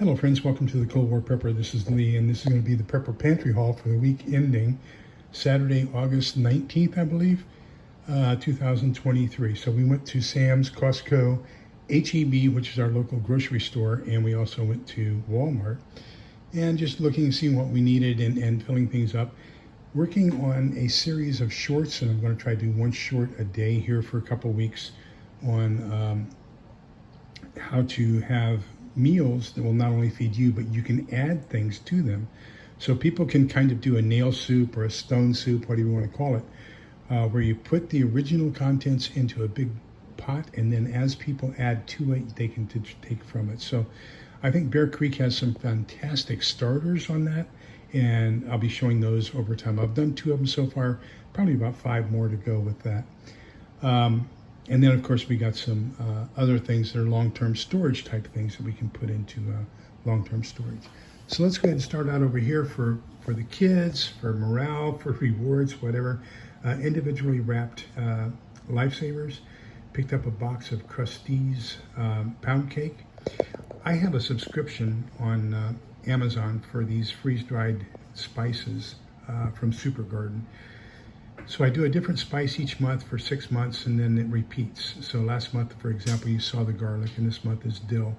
Hello friends, welcome to the Cold War Prepper. This is Lee, and this is going to be the Prepper Pantry Haul for the week ending Saturday, August 19th, I believe, 2023. So we went to Sam's, Costco, HEB, which is our local grocery store, and we also went to Walmart, and just looking and seeing what we needed and filling things up. Working on a series of shorts, and I'm going to try to do one short a day here for a couple weeks on how to have meals that will not only feed you, but you can add things to them. So people can kind of do a nail soup or a stone soup, whatever you want to call it, where you put the original contents into a big pot, and then as people add to it, they can take from it. So I think Bear Creek has some fantastic starters on that, and I'll be showing those over time. I've done 2 of them so far, probably about 5 more to go with that. And then, of course, we got some other things that are long-term storage type things that we can put into long-term storage. So let's go ahead and start out over here for the kids, for morale, for rewards, whatever. Individually wrapped Lifesavers. Picked up a box of Krusteaz pound cake. I have a subscription on Amazon for these freeze-dried spices from Super Garden. So I do a different spice each month for 6 months, and then it repeats. So last month, for example, you saw the garlic, and this month is dill.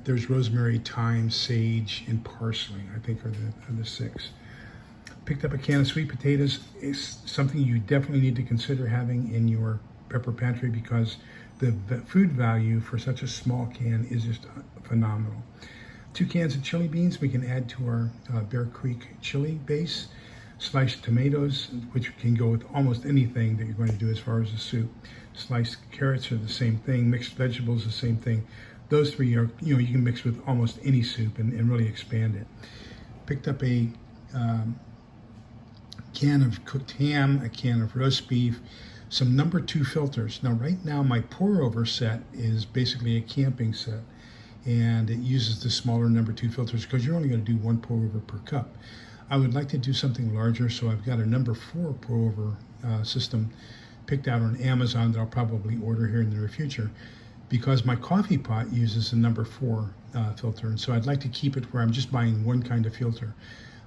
There's rosemary, thyme, sage, and parsley, I think are the 6. Picked up a can of sweet potatoes. It's something you definitely need to consider having in your prepper pantry because the food value for such a small can is just phenomenal. 2 cans of chili beans we can add to our Bear Creek chili base. Sliced tomatoes, which can go with almost anything that you're going to do as far as a soup. Sliced carrots are the same thing. Mixed vegetables, the same thing. Those 3 are, you can mix with almost any soup and really expand it. Picked up a can of cooked ham, a can of roast beef, some number 2 filters. Now, right now, my pour-over set is basically a camping set, and it uses the smaller number 2 filters because you're only going to do 1 pour-over per cup. I would like to do something larger, so I've got a number 4 pour-over system picked out on Amazon that I'll probably order here in the near future because my coffee pot uses a number 4 filter, and so I'd like to keep it where I'm just buying one kind of filter.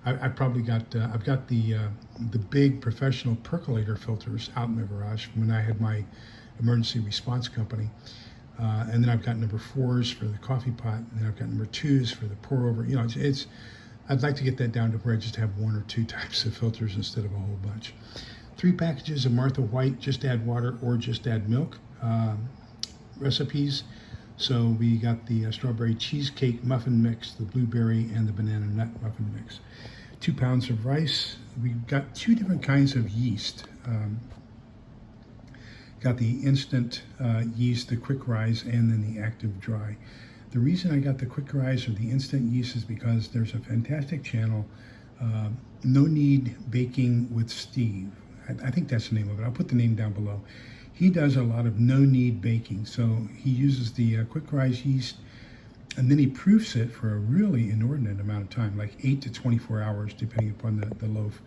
I've got the big professional percolator filters out in my garage from when I had my emergency response company. And then I've got number 4s for the coffee pot, and then I've got number 2s for the pour-over. I'd like to get that down to where I just have 1 or 2 types of filters instead of a whole bunch. 3 packages of Martha White, just add water or just add milk recipes. So we got the strawberry cheesecake muffin mix, the blueberry, and the banana nut muffin mix. 2 pounds of rice. We've got 2 different kinds of yeast. Got the instant yeast, the quick rise, and then the active dry. The reason I got the quick rise or the instant yeast is because there's a fantastic channel, No Knead Baking with Steve. I think that's the name of it. I'll put the name down below. He does a lot of no knead baking. So he uses the quick rise yeast, and then he proofs it for a really inordinate amount of time, like 8 to 24 hours, depending upon the loaf.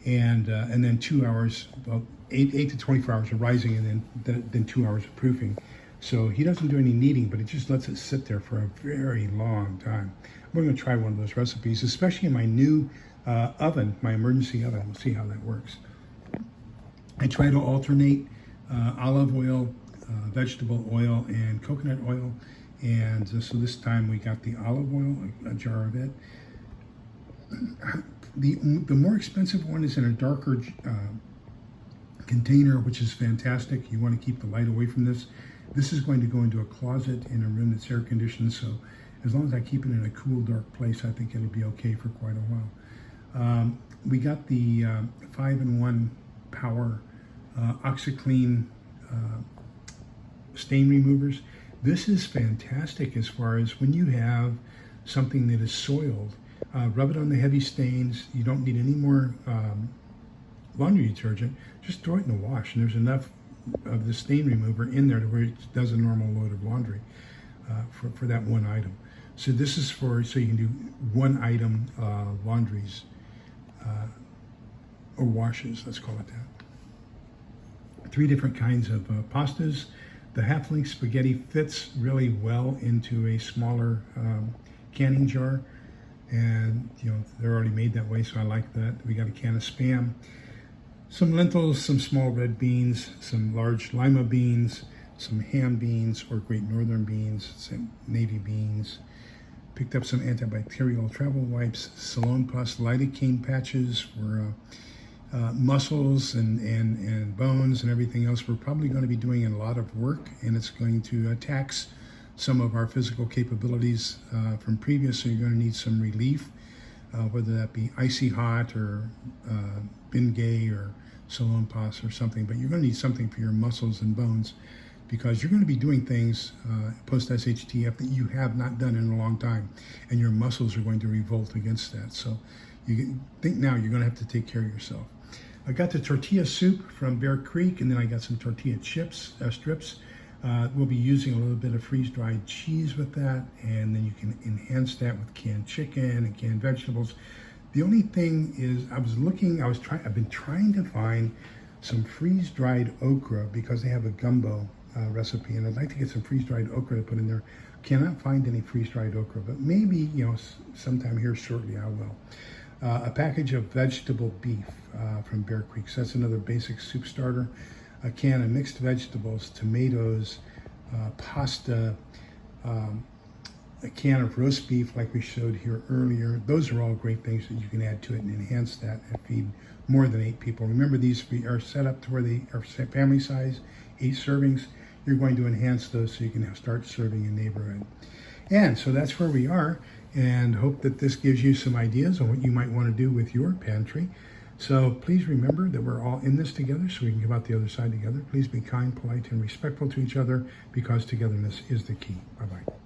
And then 2 hours, well, 8 to 24 hours of rising, and then 2 hours of proofing. So he doesn't do any kneading, but it just lets it sit there for a very long time. We're going to try one of those recipes, especially in my new oven, my emergency oven. We'll see how that works. I try to alternate olive oil, vegetable oil, and coconut oil. And so this time we got the olive oil, a jar of it. The more expensive one is in a darker container, which is fantastic. You want to keep the light away from this. This is going to go into a closet in a room that's air conditioned, so as long as I keep it in a cool, dark place, I think it'll be okay for quite a while. We got the 5-in-1 Power OxiClean stain removers. This is fantastic as far as when you have something that is soiled. Rub it on the heavy stains. You don't need any more laundry detergent. Just throw it in the wash, and there's enough of the stain remover in there to where it does a normal load of laundry for that one item. So this is so you can do 1 item laundries or washes, let's call it that. 3 different kinds of pastas. The half-length spaghetti fits really well into a smaller canning jar, and they're already made that way, so I like that. We got a can of Spam, some lentils, some small red beans, some large lima beans, some ham beans or Great Northern beans, some navy beans. Picked up some antibacterial travel wipes, Salon Plus lidocaine patches for muscles and bones and everything else. We're probably going to be doing a lot of work, and it's going to tax some of our physical capabilities from previous, so you're going to need some relief, whether that be icy hot or Bengay or Salon Plus or something, but you're going to need something for your muscles and bones, because you're going to be doing things post-SHTF that you have not done in a long time, and your muscles are going to revolt against that. So you think now you're going to have to take care of yourself. I got the tortilla soup from Bear Creek, and then I got some tortilla strips. We'll be using a little bit of freeze-dried cheese with that, and then you can enhance that with canned chicken and canned vegetables. The only thing is, I've been trying to find some freeze-dried okra, because they have a gumbo recipe, and I'd like to get some freeze-dried okra to put in there. Cannot find any freeze-dried okra, but maybe sometime here shortly I will. A package of vegetable beef from Bear Creek. So that's another basic soup starter. A can of mixed vegetables, tomatoes, pasta, a can of roast beef like we showed here earlier. Those are all great things that you can add to it and enhance that and feed more than 8 people. Remember, these are set up to where they are family size, 8 servings. You're going to enhance those so you can start serving in neighborhood. And so that's where we are, and hope that this gives you some ideas on what you might want to do with your pantry. So please remember that we're all in this together, so we can come out the other side together. Please be kind, polite, and respectful to each other, because togetherness is the key. Bye-bye.